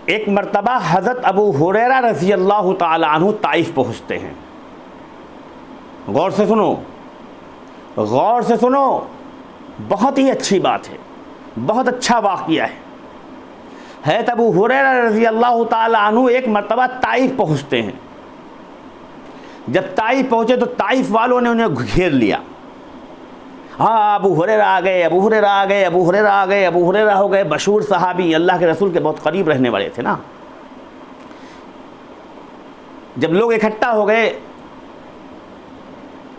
एक मर्तबा हज़रत अबू हुरैरा रज़ी अल्लाह ताला अन्हु ताइफ पहुँचते हैं। गौर से सुनो, गौर से सुनो, बहुत ही अच्छी बात है, बहुत अच्छा वाक़या है। हज़रत अबू हुरैरा रज़ी अल्लाह ताला अन्हु एक मर्तबा ताइफ पहुँचते हैं। जब ताइफ पहुँचे तो ताइफ वालों ने उन्हें घेर लिया। हाँ, अबू हुरैरा आ गए, अबू हुरैरा आ गए, अबू हुरैरा आ गए, अबू हुरैरा हो गए मशहूर सहाबी, अल्लाह के रसूल के बहुत करीब रहने वाले थे ना। जब लोग इकट्ठा हो गए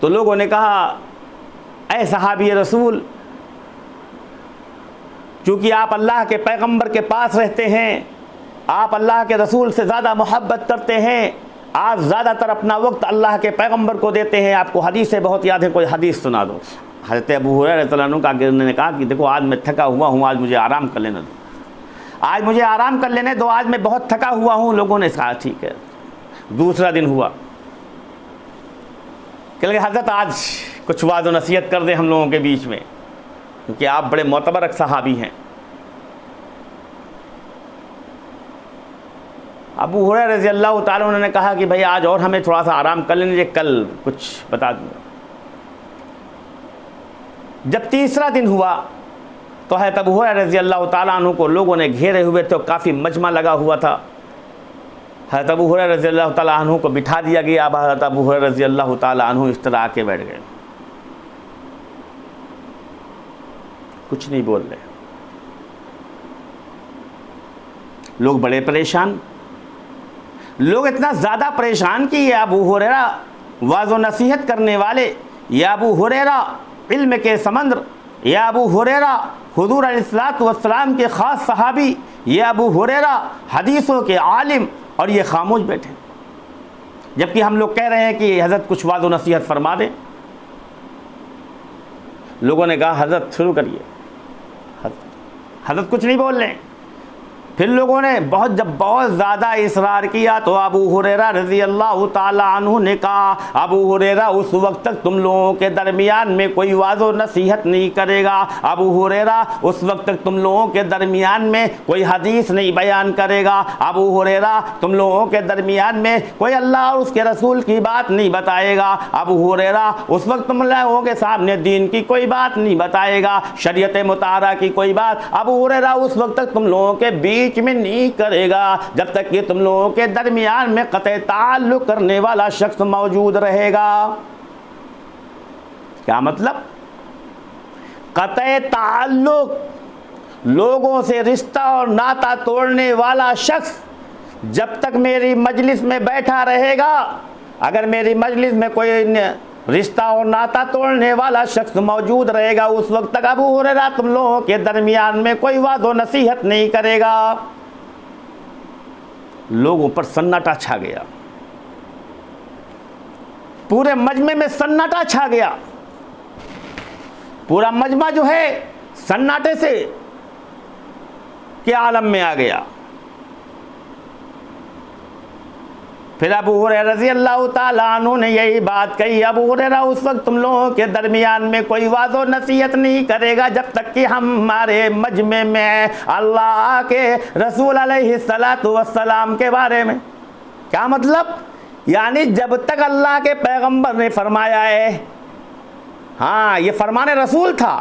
तो लोगों ने कहा, ऐ सहाबी रसूल, चूँकि आप अल्लाह के पैगंबर के पास रहते हैं, आप अल्लाह के रसूल से ज़्यादा मोहब्बत करते हैं, आप ज़्यादातर अपना वक्त अल्लाह के पैगंबर को देते हैं, आपको हदीसें बहुत याद है, कोई हदीस सुना दो। हज़रत अबू हुरैरा रज़ियल्लाहु अन्हु का ने कहा कि देखो आज मैं थका हुआ हूँ, आज मुझे आराम कर लेने दो, आज मुझे आराम कर लेने दो, आज मैं बहुत थका हुआ हूँ। लोगों ने कहा ठीक है। दूसरा दिन हुआ, कह लगे हज़रत आज कुछ वाद व नसीहत कर दें हम लोगों के बीच में, क्योंकि आप बड़े मोतबर सहाबी हैं। अबू हुरैरा रज़ियल्लाहु ताला उन्होंने कहा कि भाई आज और हमें थोड़ा सा आराम कर लेने दीजिए, कल कुछ बता दूँगा। जब तीसरा दिन हुआ तो हज़रत अबू हुरैरा रज़ियल्लाहु ताला अन्हु को लोगों ने घेरे हुए थे, काफ़ी मजमा लगा हुआ था। हज़रत अबू हुरैरा रज़ियल्लाहु ताला अन्हु को बिठा दिया गया। अब हज़रत अबू हुरैरा रज़ियल्लाहु ताला अन्हु इस तरह आके बैठ गए, कुछ नहीं बोल रहे। लोग बड़े परेशान, लोग इतना ज़्यादा परेशान कि ये अबू हुरैरा वाज़ो नसीहत करने वाले, या अबू हुरैरा इल्म के समंदर, या अबू हुरैरा हुज़ूर अलैहिस्सलातु वस्सलाम के ख़ास सहाबी, या अबू हुरैरा हदीसों के आलिम, और ये खामोश बैठे, जबकि हम लोग कह रहे हैं कि हज़रत कुछ वाज़ो नसीहत फरमा दें। लोगों ने कहा हज़रत शुरू करिए। हज़रत कुछ नहीं बोल रहे। फिर लोगों ने जब बहुत ज़्यादा इसरार किया तो अबू हुरैरा रज़ियल्लाहु ताला अन्हु ने कहा, अबू हुरैरा उस वक्त तक तुम लोगों के दरमियान में कोई वाज़ो नसीहत नहीं करेगा, अबू हुरैरा उस वक्त तक तुम लोगों के दरमियान में कोई हदीस नहीं बयान करेगा, अबू हुरैरा तुम लोगों के दरमियान में कोई अल्लाह और उसके रसूल की बात नहीं बताएगा, अबू हुरैरा उस वक्त तुम लोगों के सामने दीन की कोई बात नहीं बताएगा, शरीयत मुताहरा की कोई बात अबू हुरैरा उस वक्त तक तुम लोगों के बीच में नहीं करेगा जब तक कि तुम लोगों के दरमियान में कतई ताल्लुक करने वाला शख्स मौजूद रहेगा। क्या मतलब? कतई ताल्लुक, लोगों से रिश्ता और नाता तोड़ने वाला शख्स जब तक मेरी मजलिस में बैठा रहेगा, अगर मेरी मजलिस में कोई रिश्ता और नाता तोड़ने वाला शख्स मौजूद रहेगा, उस वक्त तक अबू हुरैरा तुम लोगों के दरमियान में कोई वादो नसीहत नहीं करेगा। लोगों पर सन्नाटा छा गया, पूरे मजमे में सन्नाटा छा गया। पूरा मजमा जो है सन्नाटे से के आलम में आ गया। फिर अबू हुरैरा रज़ियल्लाहु ताला अन्हु ने यही बात कही, अबू हुरैरा उस वक्त तुम लोगों के दरमियान में कोई वाज़ो नसीहत नहीं करेगा जब तक कि हमारे मजमे में अल्लाह के रसूल अलैहिस्सलातु वस्सलाम के बारे में। क्या मतलब? यानी जब तक अल्लाह के पैगंबर ने फरमाया है, हाँ ये फरमाने रसूल था,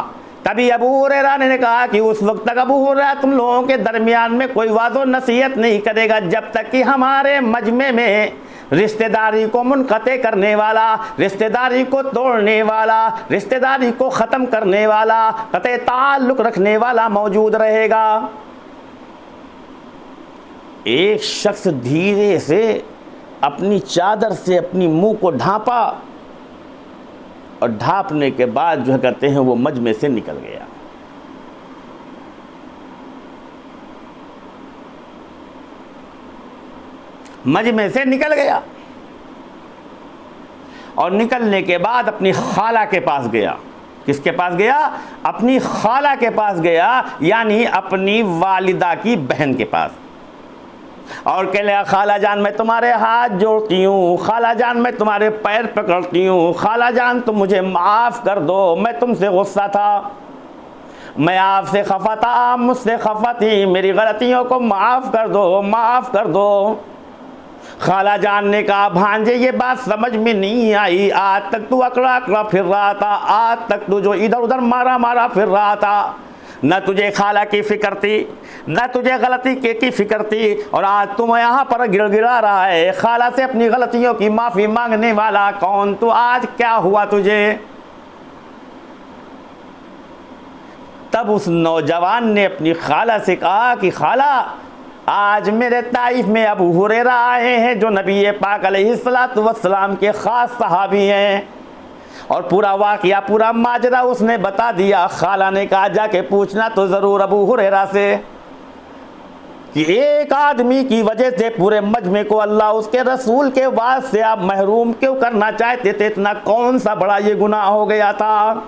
तभी अबू हुरैरा ने कहा कि उस वक्त तक अबू हुरैरा तुम लोगों के दरमियान में कोई वाज़ो नसीहत नहीं करेगा जब तक कि हमारे मजमे में रिश्तेदारी को मुनक़ते करने वाला, रिश्तेदारी को तोड़ने वाला, रिश्तेदारी को ख़त्म करने वाला, कतई ताल्लुक़ रखने वाला मौजूद रहेगा। एक शख्स धीरे से अपनी चादर से अपनी मुंह को ढांपा और ढांपने के बाद जो कहते हैं वो मजमे से निकल गया। मजमे से निकल गया और निकलने के बाद अपनी खाला के पास गया। किसके पास गया? अपनी खाला के पास गया, यानी अपनी वालिदा की बहन के पास। और कह लिया, खाला जान मैं तुम्हारे हाथ जोड़ती हूँ, खाला जान मैं तुम्हारे पैर पकड़ती हूँ, खाला जान तुम मुझे माफ़ कर दो, मैं तुमसे गुस्सा था, मैं आपसे खफा था, आप मुझसे खफा थी, मेरी गलतियों को माफ़ कर दो, माफ़ कर दो। खाला जान ने कहा, भांजे ये बात समझ में नहीं आई, आज तक तू अकड़ा अकड़ा फिर रहा था, आज तक तू जो इधर उधर मारा मारा फिर रहा था, न तुझे खाला की फिक्र थी, न तुझे गलती की फिक्र थी, और आज तुम यहाँ पर गिड़गिड़ा रहा है। खाला से अपनी गलतियों की माफ़ी मांगने वाला कौन? तो आज क्या हुआ तुझे? तब उस नौजवान ने अपनी खाला से कहा कि खाला, आज मेरे ताइफ में अबू हुरैरा आए हैं जो नबी पाक अलैहिस्सलातु वस्सलाम के ख़ास सहाबी हैं, और पूरा वाक़या, पूरा माजरा उसने बता दिया। खाला ने कहा, जाके पूछना तो ज़रूर अबू हुरैरा से कि एक आदमी की वजह से पूरे मजमे को अल्लाह उसके रसूल के वास्ते से आप महरूम क्यों करना चाहते थे? इतना कौन सा बड़ा ये गुनाह हो गया था?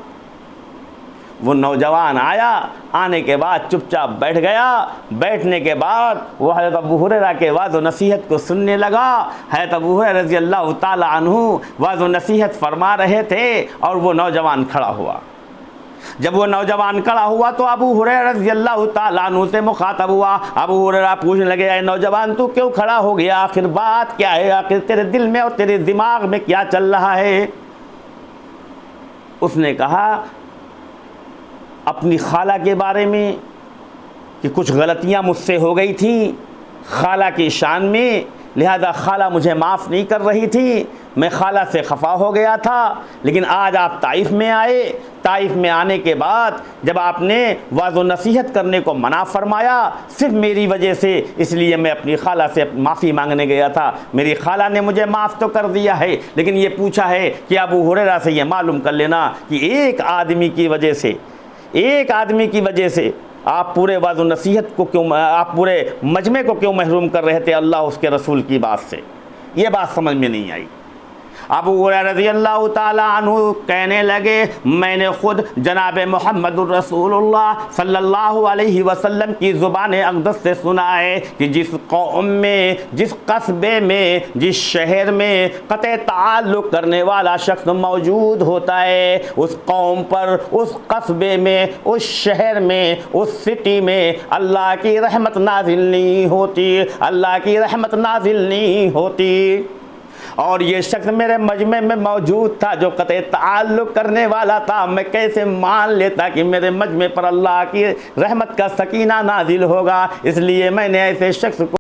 वो नौजवान आया, आने के बाद चुपचाप बैठ गया। बैठने के बाद वो हज़रत अबू हुरैरा के वाज़ नसीहत को सुनने लगा। हज़रत अबू हुरैरा रज़ी अल्लाह ताला अन्हु वाज़ नसीहत फरमा रहे थे, और वो नौजवान खड़ा हुआ। जब वो नौजवान खड़ा हुआ तो अबू हुरैरा रज़ी अल्लाह ताला अन्हु से मुखातब हुआ। अबू हुरैरा पूछने लगे, ऐ नौजवान, तू क्यों खड़ा हो गया? आखिर बात क्या है? आखिर तेरे दिल में और तेरे दिमाग में क्या चल रहा है? उसने कहा अपनी खाला के बारे में कि कुछ गलतियां मुझसे हो गई थी खाला की शान में, लिहाजा खाला मुझे माफ़ नहीं कर रही थी, मैं खाला से खफा हो गया था। लेकिन आज आप ताइफ में आए, ताइफ में आने के बाद जब आपने वाज़ो नसीहत करने को मना फरमाया सिर्फ मेरी वजह से, इसलिए मैं अपनी खाला से माफ़ी मांगने गया था। मेरी खाला ने मुझे माफ़ तो कर दिया है, लेकिन ये पूछा है कि अबू हुरैरा से ये मालूम कर लेना कि एक आदमी की वजह से, एक आदमी की वजह से आप पूरे वाज़ो नसीहत को क्यों, आप पूरे मजमे को क्यों महरूम कर रहे थे अल्लाह उसके रसूल की बात से? ये बात समझ में नहीं आई। अबू हुरैरा रज़ी अल्लाह ताला अन्हु कहने लगे, मैंने खुद जनाब मुहम्मदुर रसूलुल्लाह सल्लल्लाहु अलैहि वसल्लम की ज़ुबान अक़दस से सुना है कि जिस कौम में, जिस कस्बे में, जिस शहर में क़त्ए ताल्लुक़ करने वाला शख्स मौजूद होता है, उस कौम पर, उस कस्बे में, उस शहर में, उस सिटी में अल्लाह की रहमत नाज़िल नहीं होती, अल्लाह की रहमत नाज़िल नहीं होती। और ये शख्स मेरे मजमे में मौजूद था जो क़त्ए ताल्लुक़ करने वाला था, मैं कैसे मान लेता कि मेरे मजमे पर अल्लाह की रहमत का सकीना नाजिल होगा? इसलिए मैंने ऐसे शख्स को